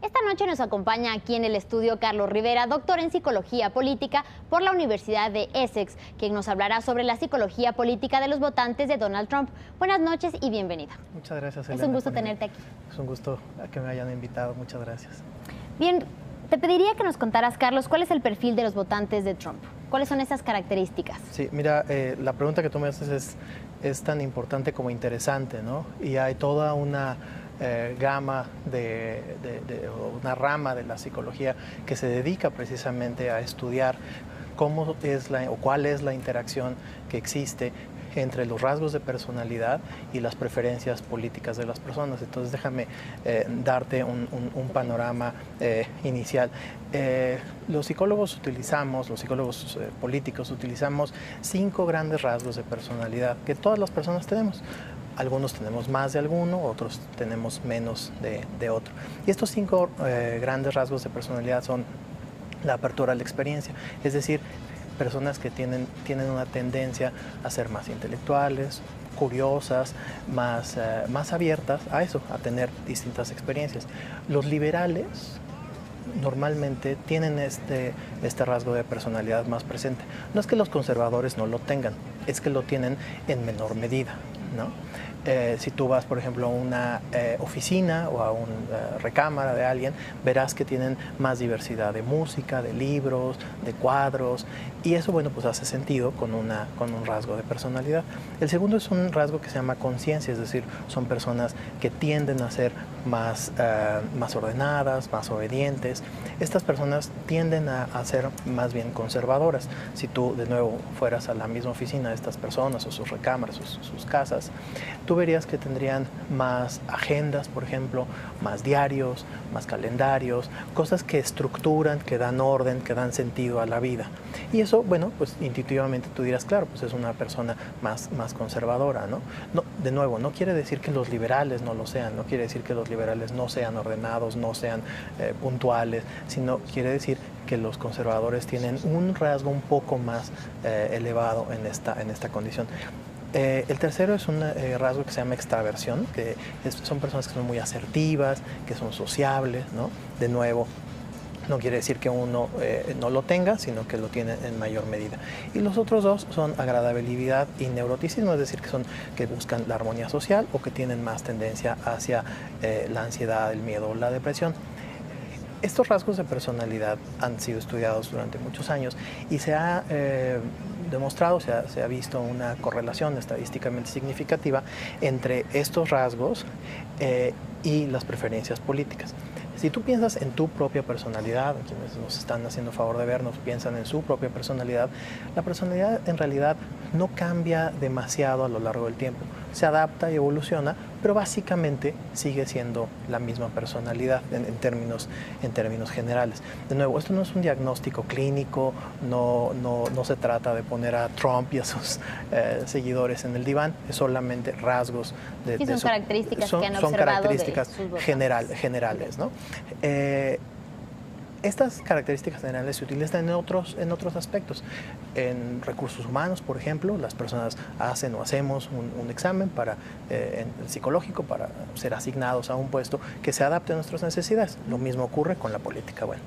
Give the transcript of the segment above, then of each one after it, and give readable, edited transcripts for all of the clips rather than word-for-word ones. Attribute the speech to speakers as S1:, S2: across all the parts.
S1: Esta noche nos acompaña aquí en el estudio Carlos Rivera, doctor en Psicología Política por la Universidad de Essex, quien nos hablará sobre la psicología política de los votantes de Donald Trump. Buenas noches y bienvenida.
S2: Muchas gracias, Elena.
S1: Es un gusto tenerte aquí.
S2: Es un gusto que me hayan invitado. Muchas gracias.
S1: Bien, te pediría que nos contaras, Carlos, ¿cuál es el perfil de los votantes de Trump? ¿Cuáles son esas características?
S2: Sí, mira, la pregunta que tú me haces es tan importante como interesante, ¿no? Y hay toda una gama una rama de la psicología que se dedica precisamente a estudiar cómo es o cuál es la interacción que existe entre los rasgos de personalidad y las preferencias políticas de las personas. Entonces déjame darte un panorama inicial. Los psicólogos políticos utilizamos 5 grandes rasgos de personalidad que todas las personas tenemos. Algunos tenemos más de alguno, otros tenemos menos de otro. Y estos 5 grandes rasgos de personalidad son la apertura a la experiencia, es decir, personas que tienen una tendencia a ser más intelectuales, curiosas, más abiertas a eso, a tener distintas experiencias. Los liberales normalmente tienen este rasgo de personalidad más presente. No es que los conservadores no lo tengan, es que lo tienen en menor medida, ¿no? Si tú vas, por ejemplo, a una oficina o a una recámara de alguien, verás que tienen más diversidad de música, de libros, de cuadros, y eso, bueno, pues hace sentido con un rasgo de personalidad. El segundo es un rasgo que se llama conciencia, es decir, son personas que tienden a ser más ordenadas, más obedientes. Estas personas tienden a ser más bien conservadoras. Si tú, de nuevo, fueras a la misma oficina de estas personas o sus recámaras, sus casas, tú verías que tendrían más agendas, por ejemplo, más diarios, más calendarios, cosas que estructuran, que dan orden, que dan sentido a la vida. Y eso, bueno, pues intuitivamente tú dirás, claro, pues es una persona más conservadora, ¿no? No, de nuevo, no quiere decir que los liberales no lo sean, no quiere decir que los liberales no sean ordenados, no sean puntuales, sino quiere decir que los conservadores tienen un rasgo un poco más elevado en esta condición. El tercero es un rasgo que se llama extraversión, que son personas que son muy asertivas, que son sociables, ¿no? De nuevo, no quiere decir que uno no lo tenga, sino que lo tiene en mayor medida. Y los otros dos son agradabilidad y neuroticismo, es decir, que buscan la armonía social o que tienen más tendencia hacia la ansiedad, el miedo o la depresión. Estos rasgos de personalidad han sido estudiados durante muchos años y se ha demostrado, se ha visto una correlación estadísticamente significativa entre estos rasgos y las preferencias políticas. Si tú piensas en tu propia personalidad, quienes nos están haciendo favor de vernos piensan en su propia personalidad, la personalidad en realidad no cambia demasiado a lo largo del tiempo. Se adapta y evoluciona, pero básicamente sigue siendo la misma personalidad en términos generales. De nuevo, esto no es un diagnóstico clínico, no se trata de poner a Trump y a sus seguidores en el diván, es solamente rasgos
S1: son características que han observado,
S2: son características
S1: de sus votantes.
S2: generales, ¿no? Estas características generales se utilizan en otros aspectos. En recursos humanos, por ejemplo, las personas hacen o hacemos un examen psicológico para ser asignados a un puesto que se adapte a nuestras necesidades. Lo mismo ocurre con la política. Bueno,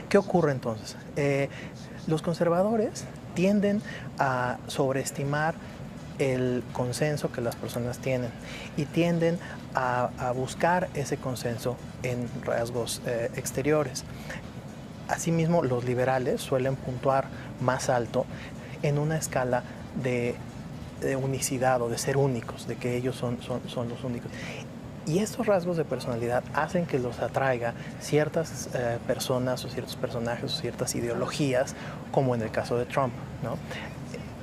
S2: ¿qué ocurre entonces? Los conservadores tienden a sobreestimar el consenso que las personas tienen y tienden a buscar ese consenso en rasgos exteriores. Asimismo, los liberales suelen puntuar más alto en una escala de unicidad o de ser únicos, de que ellos son los únicos. Y estos rasgos de personalidad hacen que los atraiga ciertas personas o ciertos personajes o ciertas ideologías, como en el caso de Trump, ¿no?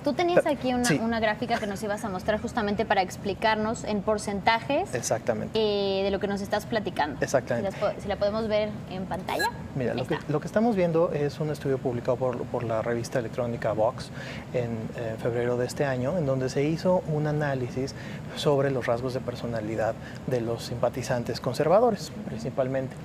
S1: Tú tenías aquí
S2: Sí.
S1: una gráfica que nos ibas a mostrar justamente para explicarnos en porcentajes de lo que nos estás platicando.
S2: Exactamente.
S1: Si la podemos ver en pantalla.
S2: Mira, lo que estamos viendo es un estudio publicado por la revista electrónica Vox en febrero de este año, en donde se hizo un análisis sobre los rasgos de personalidad de los simpatizantes conservadores, principalmente.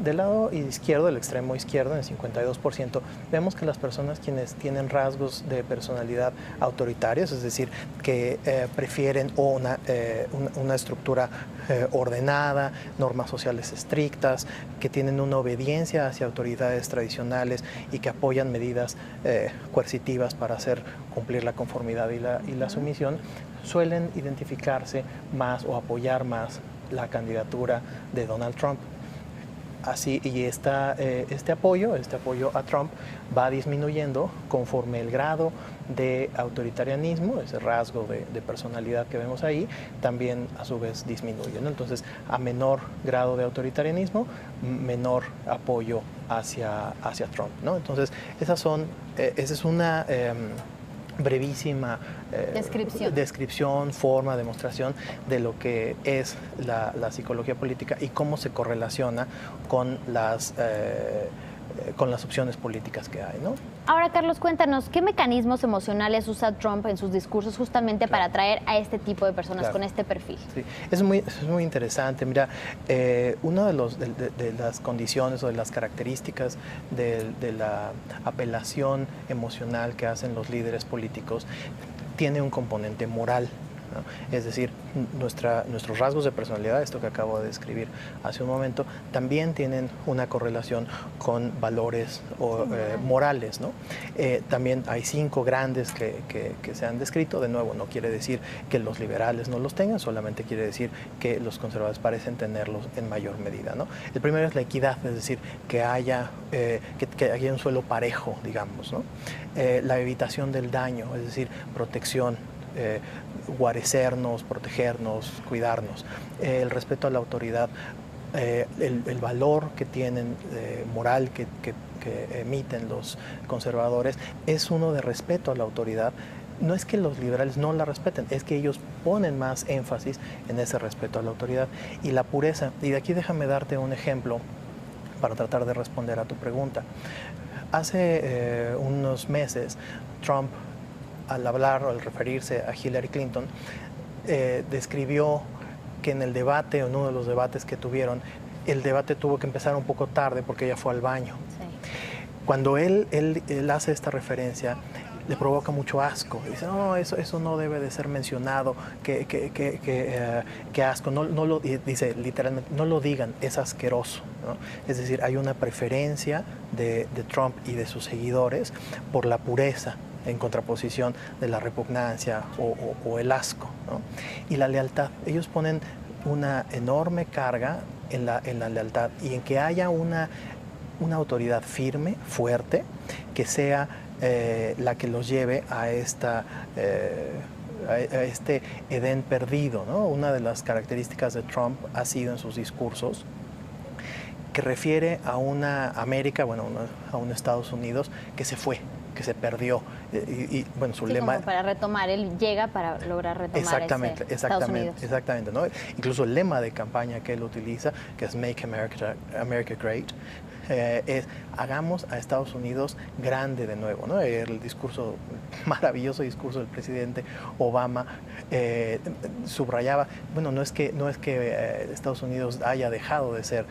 S2: Del lado izquierdo, del extremo izquierdo, en el 52%, vemos que las personas quienes tienen rasgos de personalidad autoritarios, es decir, que prefieren una estructura ordenada, normas sociales estrictas, que tienen una obediencia hacia autoridades tradicionales y que apoyan medidas coercitivas para hacer cumplir la conformidad y la sumisión, suelen identificarse más o apoyar más la candidatura de Donald Trump. Así, y este apoyo a Trump va disminuyendo conforme el grado de autoritarianismo, ese rasgo de personalidad que vemos ahí, también a su vez disminuye, ¿no? Entonces, a menor grado de autoritarianismo, menor apoyo hacia Trump, ¿no? Entonces, esa es una brevísima descripción, forma, demostración de lo que es la psicología política y cómo se correlaciona con las opciones políticas que hay, ¿no?
S1: Ahora, Carlos, cuéntanos, ¿qué mecanismos emocionales usa Trump en sus discursos justamente para atraer a este tipo de personas con este perfil?
S2: Sí, es muy interesante. Mira, una de las condiciones o de las características de la apelación emocional que hacen los líderes políticos tiene un componente moral, ¿no? Es decir, nuestros rasgos de personalidad, esto que acabo de describir hace un momento, también tienen una correlación con valores morales, ¿no? También hay 5 grandes que se han descrito. De nuevo, no quiere decir que los liberales no los tengan, solamente quiere decir que los conservadores parecen tenerlos en mayor medida, ¿no? El primero es la equidad, es decir, que haya un suelo parejo, digamos, ¿no? La evitación del daño, es decir, protección, guarecernos, protegernos, cuidarnos, el respeto a la autoridad, el valor que tienen moral que emiten los conservadores es uno de respeto a la autoridad. No es que los liberales no la respeten, es que ellos ponen más énfasis en ese respeto a la autoridad y la pureza. Y de aquí déjame darte un ejemplo para tratar de responder a tu pregunta. Hace unos meses, Trump, al hablar o al referirse a Hillary Clinton, describió que en el debate, o en uno de los debates que tuvieron, el debate tuvo que empezar un poco tarde porque ella fue al baño. Sí. Cuando él hace esta referencia, le provoca mucho asco. Dice, no, eso no debe de ser mencionado, que asco. Dice literalmente, no lo digan, es asqueroso, ¿no? Es decir, hay una preferencia de Trump y de sus seguidores por la pureza, en contraposición de la repugnancia o el asco, ¿no? Y la lealtad. Ellos ponen una enorme carga en la lealtad y en que haya una autoridad firme, fuerte, que sea la que los lleve a este Edén perdido, ¿no? Una de las características de Trump ha sido en sus discursos que refiere a una América, a un Estados Unidos que se fue, que se perdió. Bueno, su lema...
S1: Como para retomar, él llega para lograr retomar Estados Unidos.
S2: Exactamente, ¿no? Incluso el lema de campaña que él utiliza, que es Make America Great, es hagamos a Estados Unidos grande de nuevo, ¿no? El maravilloso discurso del presidente Obama subrayaba, bueno, no es que Estados Unidos haya dejado de ser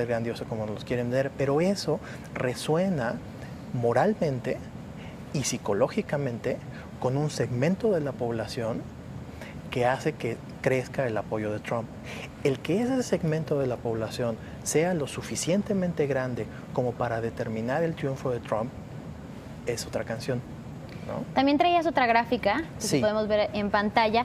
S2: grandioso como nos quieren ver, pero eso resuena moralmente y psicológicamente con un segmento de la población que hace que crezca el apoyo de Trump. El que ese segmento de la población sea lo suficientemente grande como para determinar el triunfo de Trump es otra canción, ¿no? También traías otra gráfica, que podemos ver en pantalla,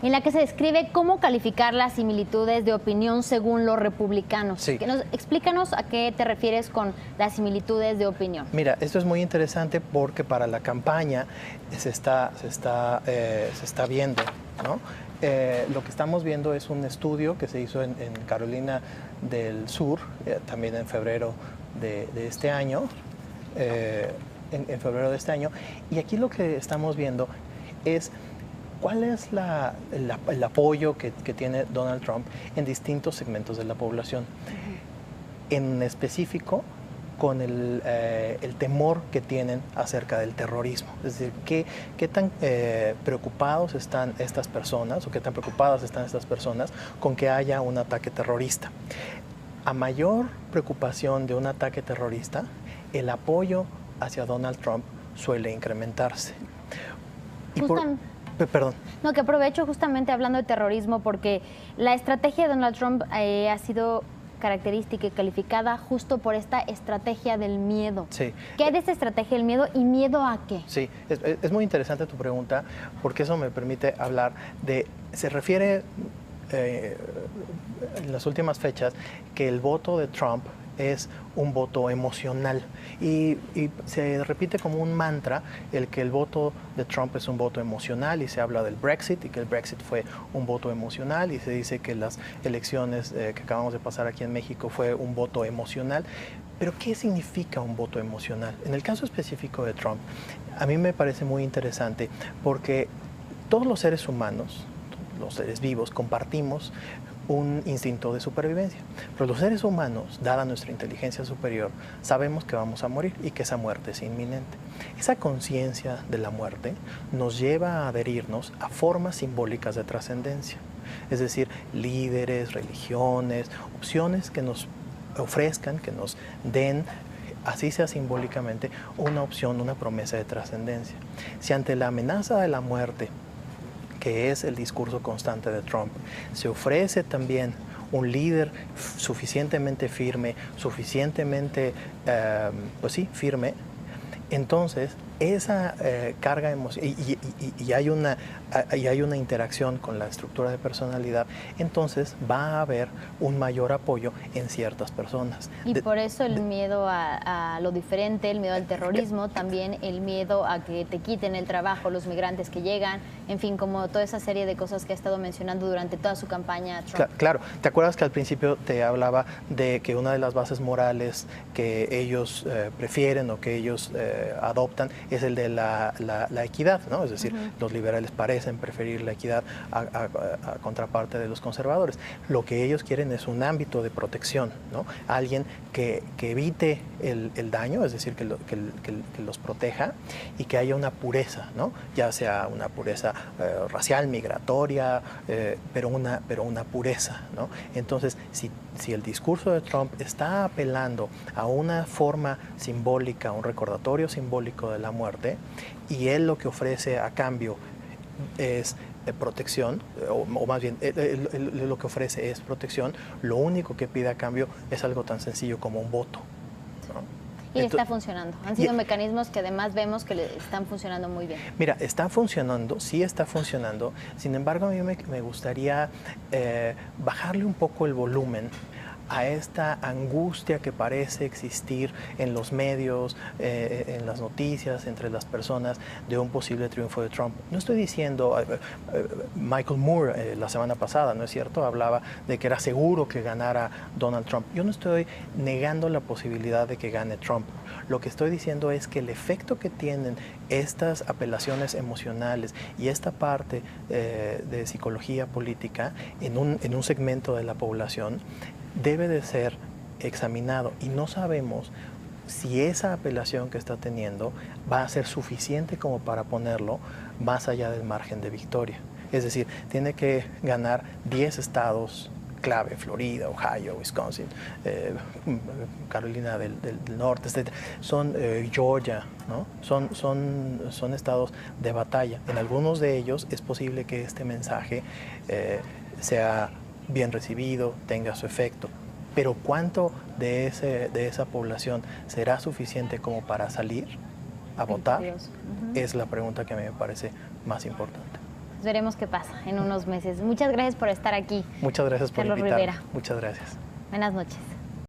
S2: en la que se describe cómo calificar las similitudes de opinión según los republicanos. Sí. Explícanos a qué te refieres con las similitudes de opinión. Mira, esto es muy interesante porque para la campaña se está viendo, ¿no? Lo que estamos viendo es un estudio que se hizo en Carolina del Sur, también en febrero de este año, y aquí lo que estamos viendo es cuál es el apoyo que tiene Donald Trump en distintos segmentos de la población. En específico, con el temor que tienen acerca del terrorismo. Es decir, qué tan preocupados están estas personas o qué tan preocupadas están estas personas con que haya un ataque terrorista. A mayor preocupación de un ataque terrorista, el apoyo hacia Donald Trump suele incrementarse. Perdón.
S1: No, que aprovecho justamente hablando de terrorismo, porque la estrategia de Donald Trump ha sido característica y calificada justo por esta estrategia del miedo.
S2: Sí.
S1: ¿Qué es esta estrategia del miedo y miedo a qué?
S2: Sí, es muy interesante tu pregunta, porque eso me permite hablar de, se refiere en las últimas fechas que el voto de Trump es un voto emocional y se repite como un mantra el que el voto de Trump es un voto emocional, y se habla del Brexit y que el Brexit fue un voto emocional, y se dice que las elecciones que acabamos de pasar aquí en México fue un voto emocional. Pero ¿qué significa un voto emocional? En el caso específico de Trump, a mí me parece muy interesante porque todos los seres humanos, los seres vivos, compartimos un instinto de supervivencia. Pero los seres humanos, dada nuestra inteligencia superior, sabemos que vamos a morir y que esa muerte es inminente. Esa conciencia de la muerte nos lleva a adherirnos a formas simbólicas de trascendencia. Es decir, líderes, religiones, opciones que nos ofrezcan, que nos den, así sea simbólicamente, una opción, una promesa de trascendencia. Si ante la amenaza de la muerte, que es el discurso constante de Trump, se ofrece también un líder suficientemente firme, suficientemente, firme, entonces esa carga emocional y hay una interacción con la estructura de personalidad, entonces va a haber un mayor apoyo en ciertas personas.
S1: Y por eso el miedo a lo diferente, el miedo al terrorismo, también el miedo a que te quiten el trabajo los migrantes que llegan, en fin, como toda esa serie de cosas que ha estado mencionando durante toda su campaña Trump.
S2: Claro, ¿te acuerdas que al principio te hablaba de que una de las bases morales que ellos prefieren o que ellos adoptan es el de la equidad, ¿no? Es decir, los liberales parecen preferir la equidad a contraparte de los conservadores. Lo que ellos quieren es un ámbito de protección, ¿no? Alguien que evite el daño, es decir, que los proteja y que haya una pureza, ¿no? Ya sea una pureza racial, migratoria, pero una pureza, ¿no? Entonces, si el discurso de Trump está apelando a una forma simbólica, un recordatorio simbólico de la muerte, y él lo que ofrece a cambio es protección, o más bien lo que ofrece es protección, lo único que pide a cambio es algo tan sencillo como un voto, ¿no?
S1: Y está funcionando. Han sido mecanismos que además vemos que le están funcionando muy bien.
S2: Mira, está funcionando, sí está funcionando. Sin embargo, a mí me gustaría bajarle un poco el volumen a esta angustia que parece existir en los medios, en las noticias, entre las personas, de un posible triunfo de Trump. No estoy diciendo, Michael Moore la semana pasada, ¿no es cierto?, hablaba de que era seguro que ganara Donald Trump. Yo no estoy negando la posibilidad de que gane Trump. Lo que estoy diciendo es que el efecto que tienen estas apelaciones emocionales y esta parte de psicología política en un segmento de la población debe de ser examinado, y no sabemos si esa apelación que está teniendo va a ser suficiente como para ponerlo más allá del margen de victoria. Es decir, tiene que ganar 10 estados clave: Florida, Ohio, Wisconsin, Carolina del Norte, etc. Son Georgia, ¿no? Son estados de batalla. En algunos de ellos es posible que este mensaje sea bien recibido, tenga su efecto. Pero ¿cuánto de esa población será suficiente como para salir a votar? Es la pregunta que a mí me parece más importante.
S1: Pues veremos qué pasa en unos meses. Muchas gracias por estar aquí.
S2: Muchas gracias por
S1: Carlos
S2: invitarme.
S1: Rivera.
S2: Muchas gracias.
S1: Buenas noches.